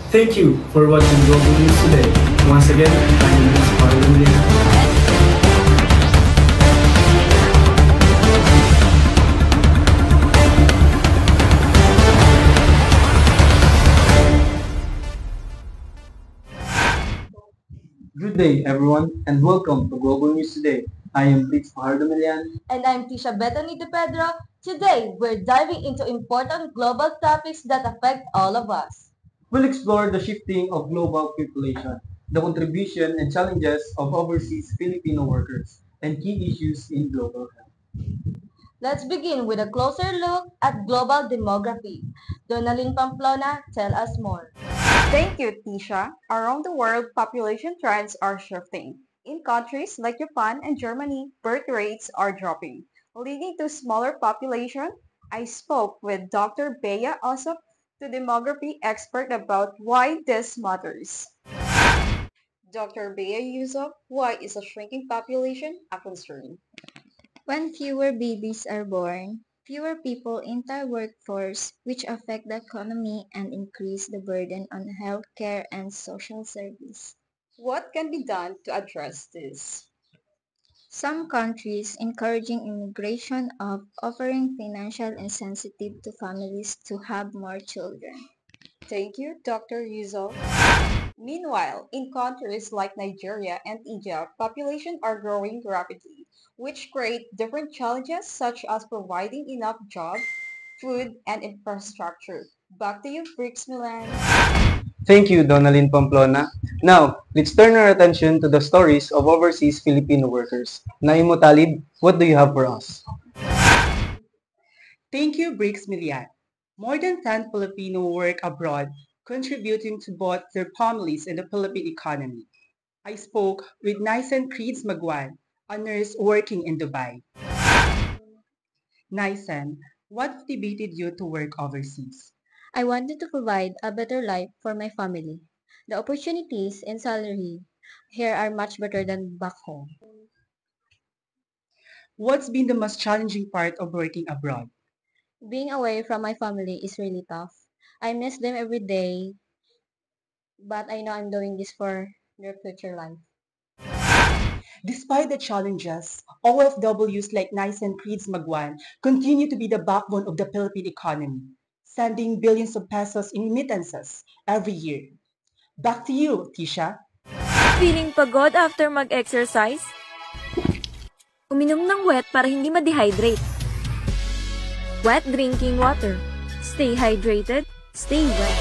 Thank you for watching Global News today. Once again, I am Luis Pardomilian. Good day, everyone, and welcome to Global News Today. I am Blitz Pahardomilian. And I'm Tisha Bethany De Pedro. Today, we're diving into important global topics that affect all of us. We'll explore the shifting of global population, the contribution and challenges of overseas Filipino workers, and key issues in global health. Let's begin with a closer look at global demography. Donalyn Pamplona, tell us more. Thank you, Tisha. Around the world, population trends are shifting. In countries like Japan and Germany, birth rates are dropping, leading to smaller population. I spoke with Dr. Bea Osop, the demography expert, about why this matters. Dr. Bea Yusuf, why is a shrinking population a concern? When fewer babies are born, fewer people enter workforce, which affect the economy and increase the burden on healthcare and social service. What can be done to address this? Some countries encouraging immigration of offering financial incentive to families to have more children. Thank you, Dr. Yusuf. Meanwhile, in countries like Nigeria and Egypt, populations are growing rapidly, which create different challenges such as providing enough jobs, food, and infrastructure. Back to you, Bricks Milan. Thank you, Donalyn Pamplona. Now, let's turn our attention to the stories of overseas Filipino workers. Naimo Talib, what do you have for us? Thank you, Bricks Milian. More than 10 Filipino work abroad, contributing to both their families and the Philippine economy. I spoke with Nysen Creeds Magwan, a nurse working in Dubai. Nysen, what motivated you to work overseas? I wanted to provide a better life for my family. The opportunities and salary here are much better than back home. What's been the most challenging part of working abroad? Being away from my family is really tough. I miss them every day, but I know I'm doing this for their future life. Despite the challenges, OFWs like Nysen Creeds Magwan continue to be the backbone of the Philippine economy, sending billions of pesos in remittances every year. Back to you, Tisha. Feeling pagod after mag-exercise? Uminom ng wet para hindi ma-dehydrate. Wet drinking water. Stay hydrated, stay wet.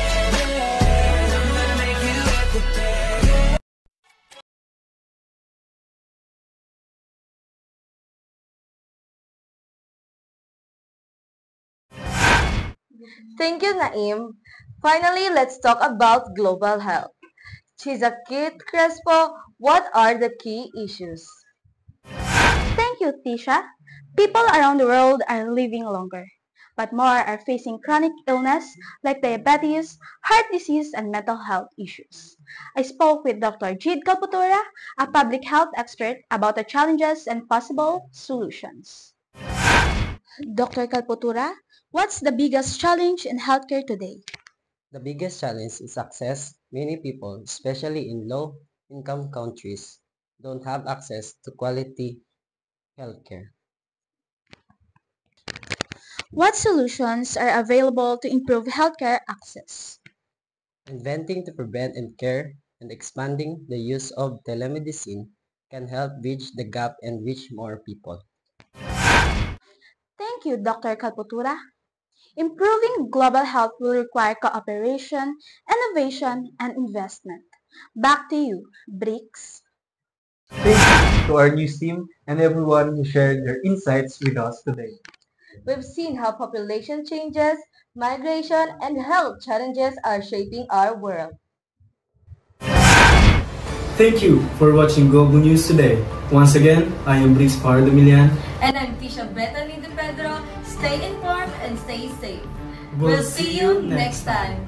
Thank you, Naim. Finally, let's talk about global health. Chizakit Crespo, what are the key issues? Thank you, Tisha. People around the world are living longer, but more are facing chronic illness like diabetes, heart disease, and mental health issues. I spoke with Dr. Jid Kalputura, a public health expert, about the challenges and possible solutions. Dr. Kalputura, what's the biggest challenge in healthcare today? The biggest challenge is access. Many people, especially in low-income countries, don't have access to quality healthcare. What solutions are available to improve healthcare access? Inventing to prevent and care and expanding the use of telemedicine can help bridge the gap and reach more people. Thank you, Dr. Kalputura. Improving global health will require cooperation, innovation, and investment. Back to you, Bricks. Thank you to our news team and everyone who shared their insights with us today. We've seen how population changes, migration, and health challenges are shaping our world. Thank you for watching Global News today. Once again, I am Brice Pahardomilian. And I'm Tisha Bethany De Pedro. Stay informed and stay safe. We'll See you next time.